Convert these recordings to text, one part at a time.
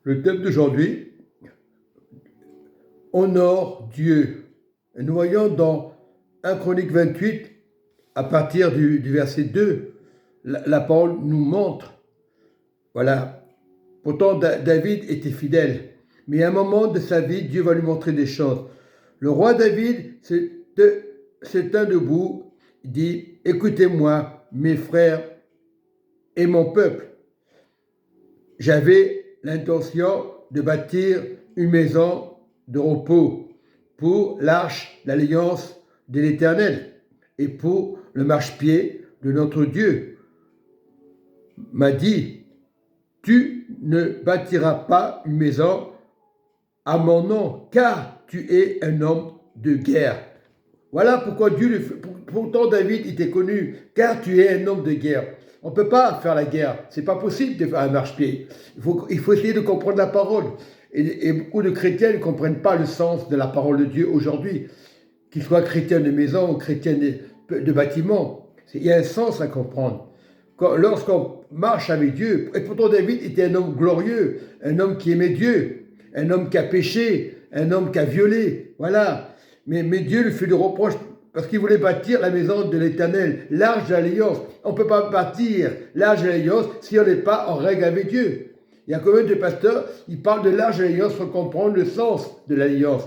Le thème d'aujourd'hui, honore Dieu. Et nous voyons dans 1 Chronique 28, à partir du verset 2, la parole nous montre, voilà, pourtant David était fidèle, mais à un moment de sa vie, Dieu va lui montrer des choses. Le roi David s'éteint debout, dit, écoutez-moi, mes frères et mon peuple. J'avais l'intention de bâtir une maison de repos pour l'arche d'alliance de l'Éternel et pour le marchepied de notre Dieu. M'a dit, tu ne bâtiras pas une maison à mon nom, car tu es un homme de guerre. Voilà pourquoi pourtant David était connu, car tu es un homme de guerre. On ne peut pas faire la guerre, c'est pas possible de faire un marchepied. Il faut essayer de comprendre la parole. Et beaucoup de chrétiens ne comprennent pas le sens de la parole de Dieu aujourd'hui, qu'ils soient chrétiens de maison ou chrétiens de bâtiment. Il y a un sens à comprendre. Lorsqu'on marche avec Dieu, et pourtant David était un homme glorieux, un homme qui aimait Dieu, un homme qui a péché, un homme qui a violé, voilà. Mais Dieu lui fait le reproche parce qu'il voulait bâtir la maison de l'Éternel, l'arche de l'alliance. On ne peut pas bâtir l'arche de l'alliance si on n'est pas en règle avec Dieu. Il y a combien de pasteurs, ils parlent de l'arche de l'alliance sans comprendre le sens de l'alliance.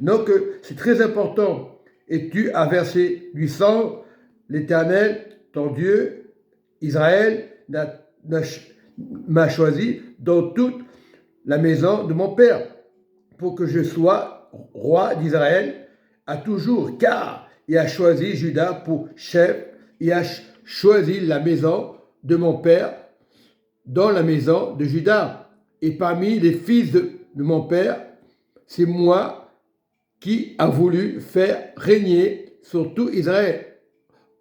Donc c'est très important. Et tu as versé du sang, l'Éternel, ton Dieu, Israël, m'a choisi dans toute la maison de mon père pour que je sois roi d'Israël à toujours, car il a choisi Juda pour chef, il a choisi la maison de mon père dans la maison de Juda. Et parmi les fils de mon père, c'est moi qui a voulu faire régner sur tout Israël,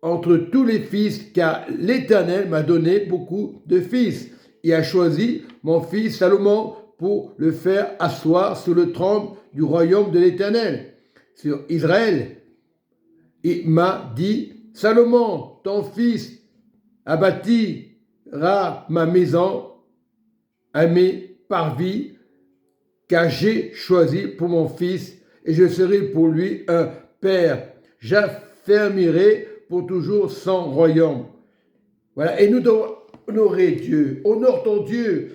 entre tous les fils, car l'Éternel m'a donné beaucoup de fils. Il a choisi mon fils Salomon pour le faire asseoir sur le trône du royaume de l'Éternel, sur Israël. Il m'a dit, Salomon, ton fils, bâtira ma maison à mes parvis, car j'ai choisi pour mon fils, et je serai pour lui un père. J'affermirai pour toujours son royaume. Voilà, et nous devons honorer Dieu. Honore ton Dieu.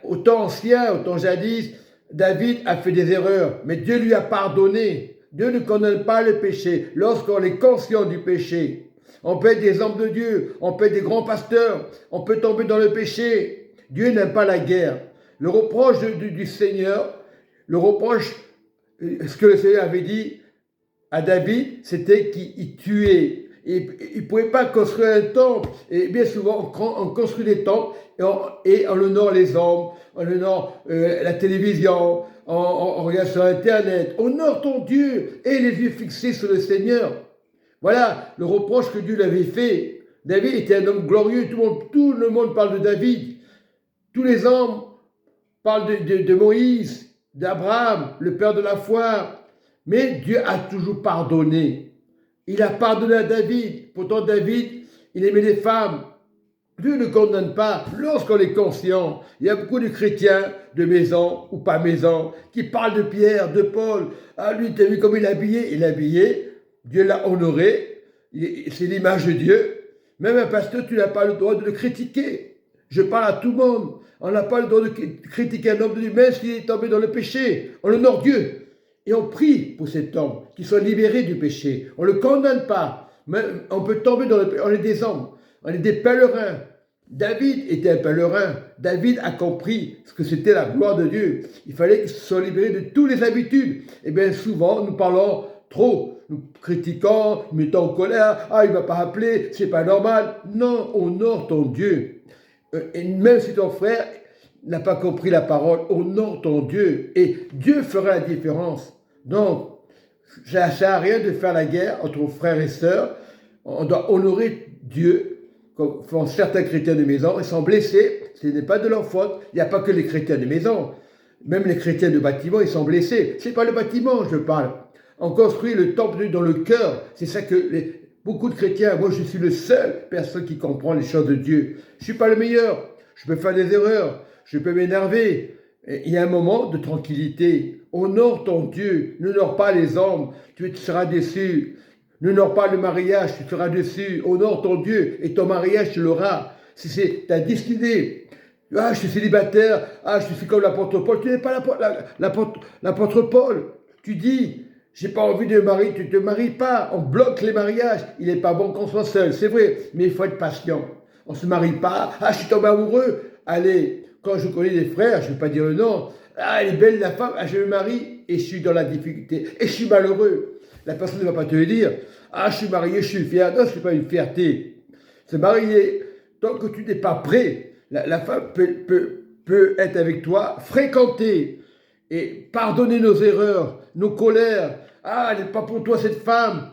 Au temps ancien, au temps jadis, David a fait des erreurs, mais Dieu lui a pardonné. Dieu ne condamne pas le péché lorsqu'on est conscient du péché. On peut être des hommes de Dieu, on peut être des grands pasteurs, on peut tomber dans le péché. Dieu n'aime pas la guerre. Le reproche du Seigneur, le reproche, ce que le Seigneur avait dit à David, c'était qu'il tuait. Il ne pouvait pas construire un temple. Et bien souvent, on construit des temples et on honore les hommes, on honore la télévision, on regarde sur Internet. Honore ton Dieu et les yeux fixés sur le Seigneur. Voilà le reproche que Dieu lui avait fait. David était un homme glorieux. Tout le monde parle de David. Tous les hommes parlent de Moïse, d'Abraham, le père de la foi. Mais Dieu a toujours pardonné. Il a pardonné à David. Pourtant, David, il aimait les femmes. Dieu ne condamne pas lorsqu'on est conscient. Il y a beaucoup de chrétiens de maison ou pas maison qui parlent de Pierre, de Paul. Ah, lui, tu as vu comme il est habillé? Il est habillé. Dieu l'a honoré. C'est l'image de Dieu. Même un pasteur, tu n'as pas le droit de le critiquer. Je parle à tout le monde. On n'a pas le droit de critiquer un homme de Dieu, même s'il est tombé dans le péché. On honore Dieu. Et on prie pour cet homme, qu'il soit libéré du péché. On ne le condamne pas. Mais on peut tomber dans le péché. On est des hommes. On est des pèlerins. David était un pèlerin. David a compris ce que c'était la gloire de Dieu. Il fallait qu'il soit libéré de toutes les habitudes. Et bien souvent, nous parlons trop. Nous critiquons, nous mettons en colère. Ah, il ne m'a pas appelé, c'est pas normal. Non, honore ton Dieu. Et même si ton frère n'a pas compris la parole, honore ton Dieu. Et Dieu fera la différence. Donc, ça ne sert à rien de faire la guerre entre frères et sœurs. On doit honorer Dieu, comme font certains chrétiens de maison. Ils sont blessés, ce n'est pas de leur faute. Il n'y a pas que les chrétiens de maison. Même les chrétiens de bâtiment, ils sont blessés. Ce n'est pas le bâtiment, je parle. On construit le temple dans le cœur. C'est ça que beaucoup de chrétiens, moi je suis le seul personne qui comprend les choses de Dieu. Je ne suis pas le meilleur. Je peux faire des erreurs. Je peux m'énerver. il y a un moment de tranquillité. Honore ton Dieu, n'honore pas les hommes, tu seras déçu. N'honore pas le mariage, tu seras déçu. Honore ton Dieu et ton mariage, tu l'auras. Si c'est ta destinée, ah, je suis célibataire, ah, je suis comme l'apôtre Paul, tu n'es pas l'apôtre Paul. Tu dis, j'ai pas envie de me marier, tu ne te maries pas, on bloque les mariages. Il n'est pas bon qu'on soit seul, c'est vrai, mais il faut être patient. On ne se marie pas, ah, je suis tombé amoureux. Allez, quand je connais des frères, je ne vais pas dire le nom, ah, elle est belle la femme, ah, je me marie et je suis dans la difficulté, et je suis malheureux. La personne ne va pas te le dire, ah, je suis marié, je suis fier. Non, ce n'est pas une fierté. Se marier, tant que tu n'es pas prêt, la femme peut être avec toi, fréquenter et pardonner nos erreurs, nos colères. Ah, elle n'est pas pour toi cette femme.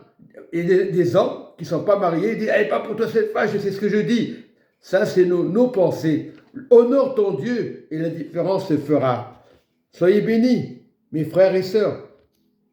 Et des hommes qui ne sont pas mariés disent, elle n'est pas pour toi cette femme, je sais ce que je dis. Ça, c'est nos pensées. Honore ton Dieu et la différence se fera. Soyez bénis, mes frères et sœurs.